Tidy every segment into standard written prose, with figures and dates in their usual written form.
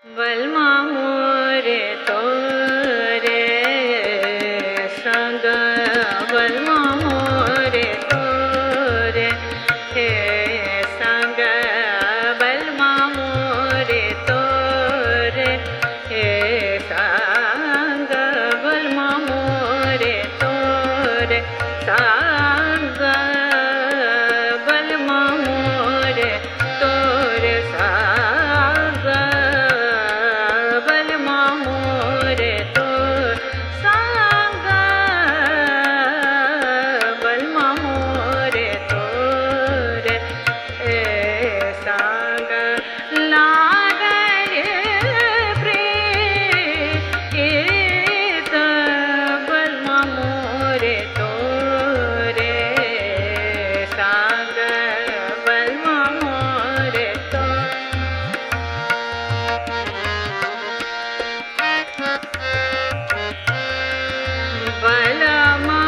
बलमा मोरे तोरे संग बलमा मोरे तोरे हे संग बलमा मोरे तोरे हे संग बलमा मोरे तोरे संग बलमा मोरे तोरे संग बलमा मोरे तो संग बलमा मोरे तोरे संग लागले प्रीत बलमा मोरे तोरे संग बलमा मोरे तो बलमा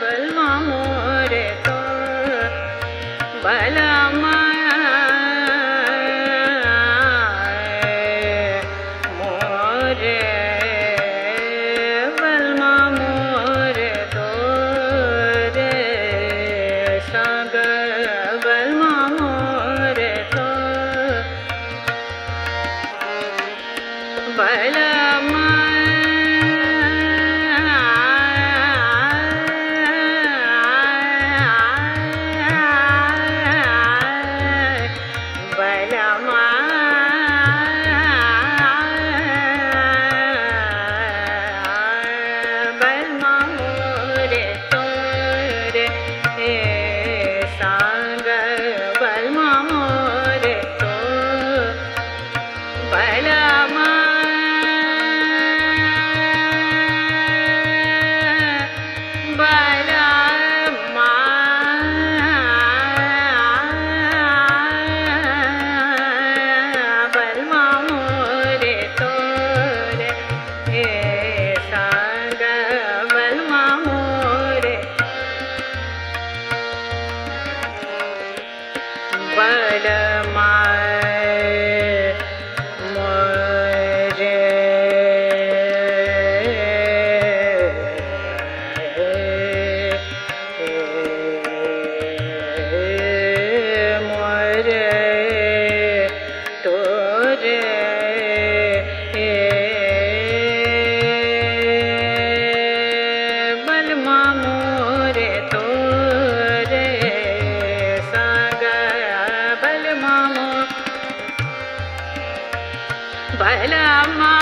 बलमा मोरे तो बलमा मोरे बलमा मोरे तो रे संग बलमा मोरे तो बलमा बलमा बलमा मोरे तोरे संग बलमा मोरे तो बलमा बलमा बलमा मोरे तोरे संग बलमा मोरे बलमा मोरे मोरे तोरे बलमा मोरे तोरे संग बलमा बलमा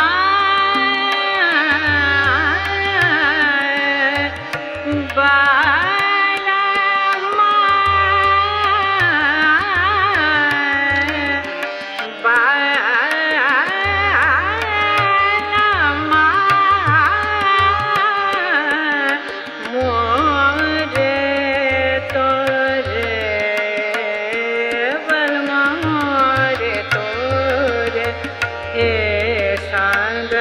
बलमा बलमा मोरे तोरे बलमा मोरे तोरे संग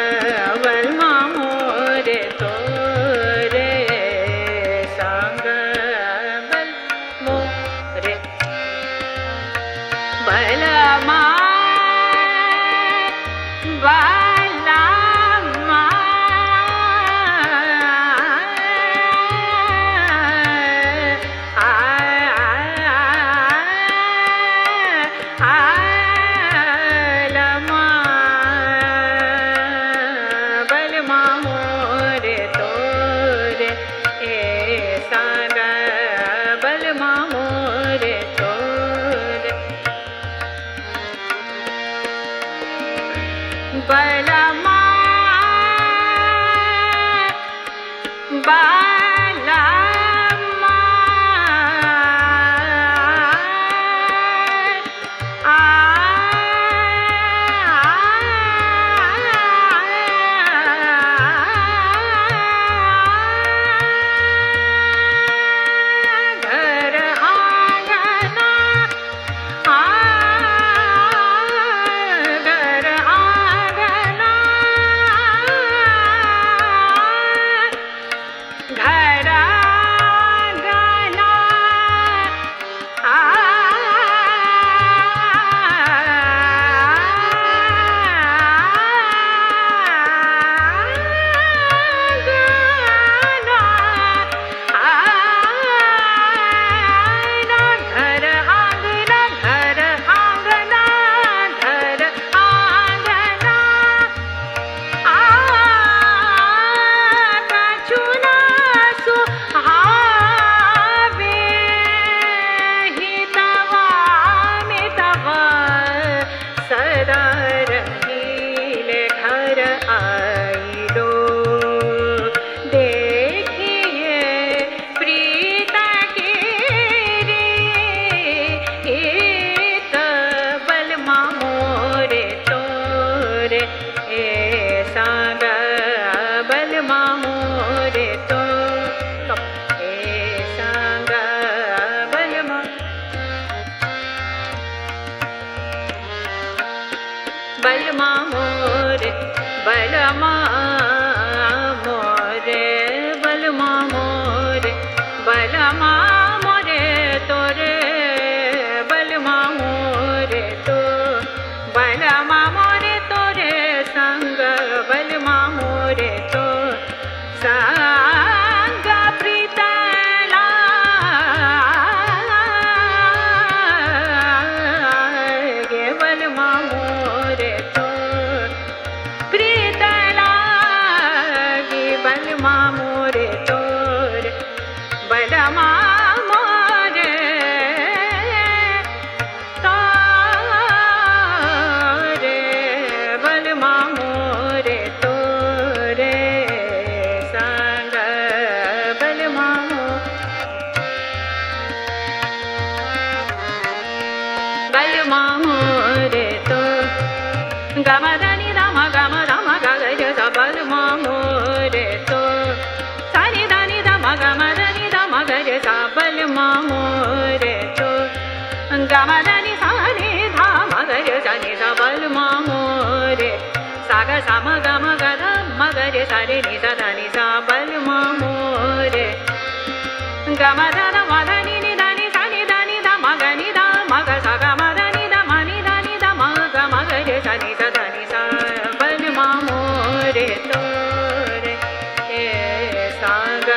बलमा मोरे तोरे संग बलमा मोरे तो रे बलमा मोरे तो रे संग बलमा बलमा मोरे तो गमदनि दम गम दम गगज बलमा मोरे तो सनि धनि दम गमदनि दम गज बलमा मोरे तो गमदनि सनि धाम गज सनि बलमा मोरे साग सम गम गद मगज सरि नि धनि बलमा मोरे गमदन मदनि नि धनि सनि धनि दम गनि द मग सग मदनि द मनि धनि द मग मगज सनि धनि बलमा मोरे तोरे साग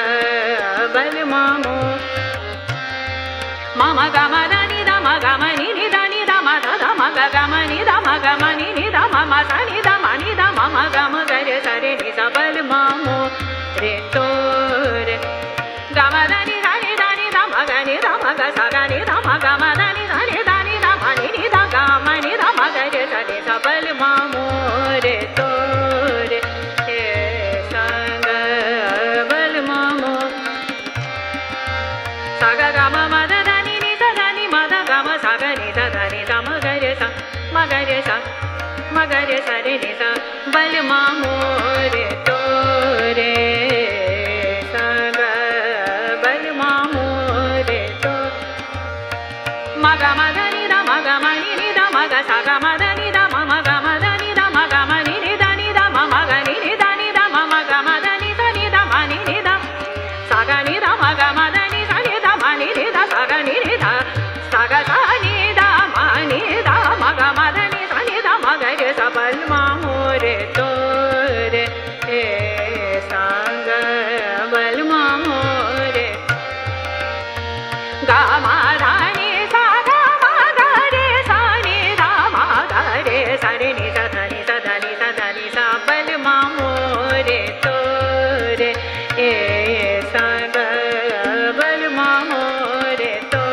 बलमा मो मम गमदनि द मगमनि नि धनि द मद द मग गमनि द मगमनि नि द मम सनि द मनि द मम गम गज सरि नि बलमा मोरे तोरे गमदनि धनि धनि द मगनि द मग सगनि द मगमदनि धनि धनि द मनि नि द गमनि द मगज सनि बलमा मोरे तोरे संग बलमा मो सग गम मद धनि नि धनि मद गम सगनि धनि द मगज स मगज सरि नि बलमा मोरे तोरे संग बलमा मोरे तो मग मदनि द मग मनि नि द मग सग मदनि द मम गमदनि द मग मनि नि धनि द मम गनि नि धनि द मम गमदनि सनि द मनि नि द सगनि द मग मदनि सनि द मनि नि द सगनि नि द सग सनि द मनि द मग मदनि सनि द मगज बलमा मोरे तोरे संग बलमा मोरे गमदनि सा गमगरे सनि द मगरे सरि नि धनि धनि बलमा मोरे तोरे संग बलमा मोरे तो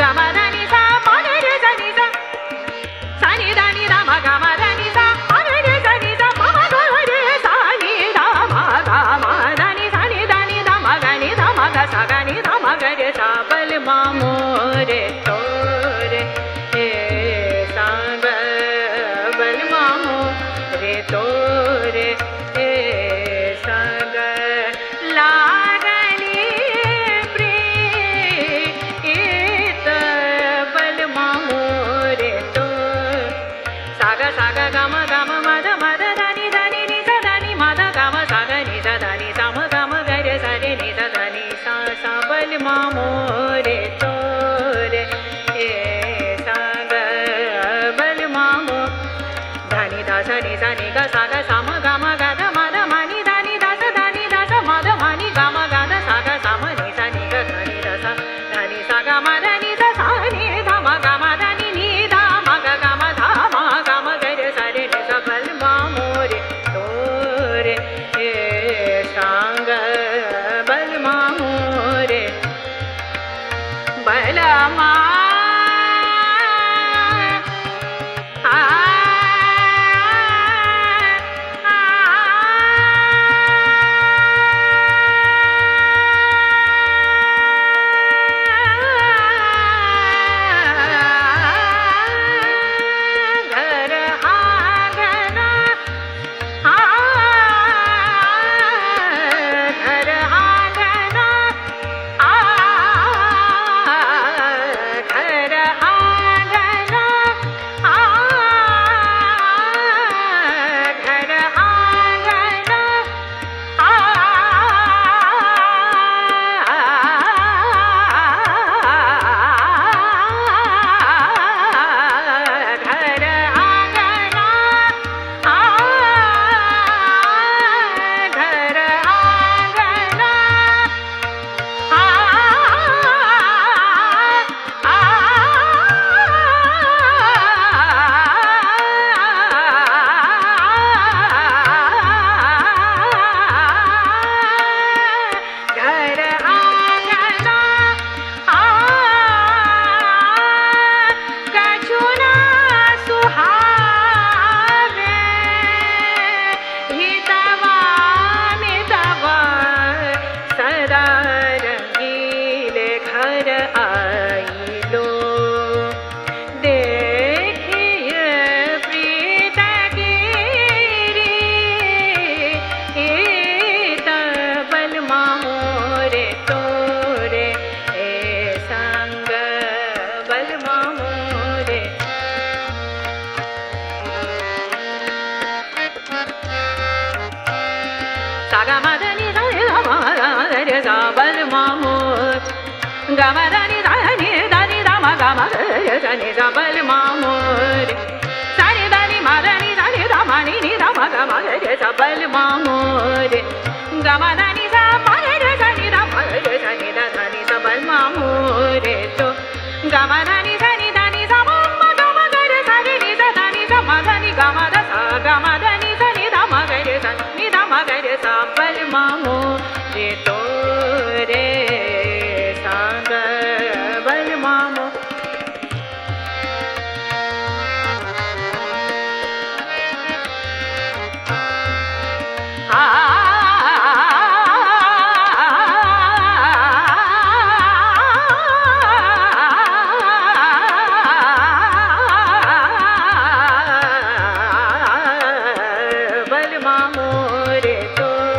गमदनि सा मगरे सनि सनि धनि द मगमदनि सा मगरे सनि मम गरे सनि द मगमदनि सनि धनि द मगनि द मग सगनि द मगरे बलमा मोरे तोरे संग बलमा मोरे तोरे संग लागली प्रीत बलमा मोरे तो साग साग गम गम मद मद धनि धनि नि धनि मद गम सगनि धनि तम गम गरे सरि नि धनि सा बलमा मोरे तोरे साग बलमा मो धनि द सनि सनि ग साग सम गम गद मद मनि धनि द धनि द मद मनि गम गद साग सम नि सनि ग धनि द धनि साग मदनि द सनि धम गम धनि नि द मग गम धम गम गरे सरि नि बलमा मोरे तोरे संग बलमा मोरे बलमा गमदनि धनि धनि धम गम सनि सबल मामोरे सनि धनि मदनि धनि धमनि नि धम गम सबल मामोरे गमदनि सा मगरे सनि धम सनि धनि सबल मामोरे तो गमदनि सनि धनि सम गम गरे सनि नि धनि सम धनि गमद सा गमदनि सनि धम गरे सनि धम गरे सबल मामोरे तो रे सांग बल मामो बल मामो रे तो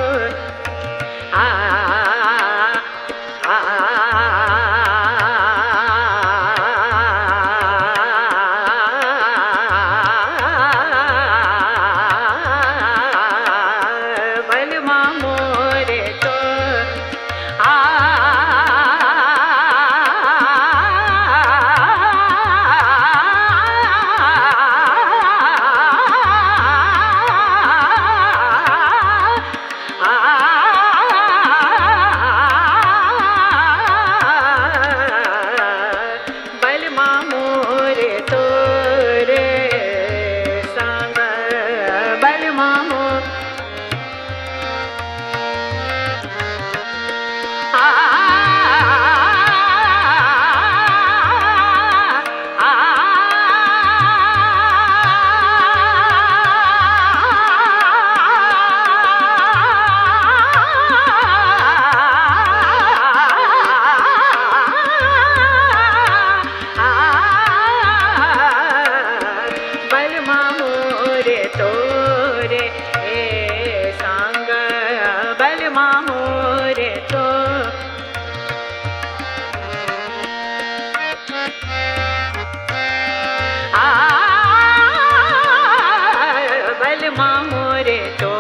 मामोरे तो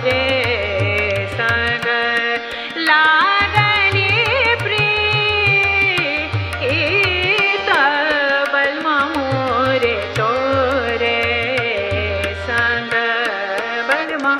रे संग लागनी प्रीत बल मामोरे तो रे संग बल मा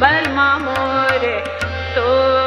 बल मामोरे तोर